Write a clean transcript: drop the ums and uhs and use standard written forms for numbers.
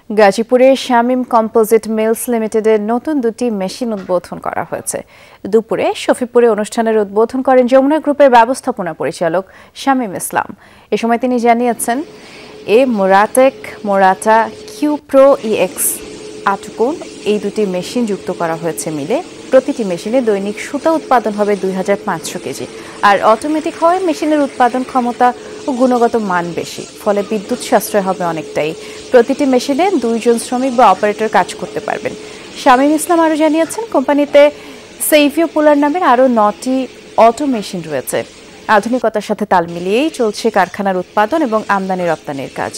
গাজীপুরের Shamim composite mills লিমিটেডের নতুন দুটি মেশিন উদ্বোধন করা হয়েছে। দুপুরে শফিপুরে অনুষ্ঠানের উদ্বোধন করেন যমুনা গ্রুপের ব্যবস্থাপনা পরিচালক শামীম ইসলাম। এ সময় তিনি জানিয়েছেন, মোরাটেক মোরাটা কিউ প্রো ইএক্স আটকোন এই দুটি মেশিন যুক্ত করা হয়েছে মিলে। প্রতিটি মেশিনে দৈনিক সুতা উৎপাদন হবে 2500 কেজি। আর অটোমেটিক হওয়ায় মেশিনের উৎপাদন ক্ষমতা ও গুণগত মান বেশি, ফলে বিদ্যুৎ সাশ্রয় হবে অনেকটাই। প্রতিটি মেশিনে 2 জন শ্রমিক বা অপারেটর কাজ করতে পারবেন। শামীম ইসলাম আরও জানিয়েছেন, কোম্পানিতে সেইভিও পুলার নামের আরও 9টি অটো মেশিন রয়েছে। আধুনিকতার সাথে তাল মিলিয়েই চলছে কারখানার উৎপাদন এবং আমদানি রপ্তানির কাজ।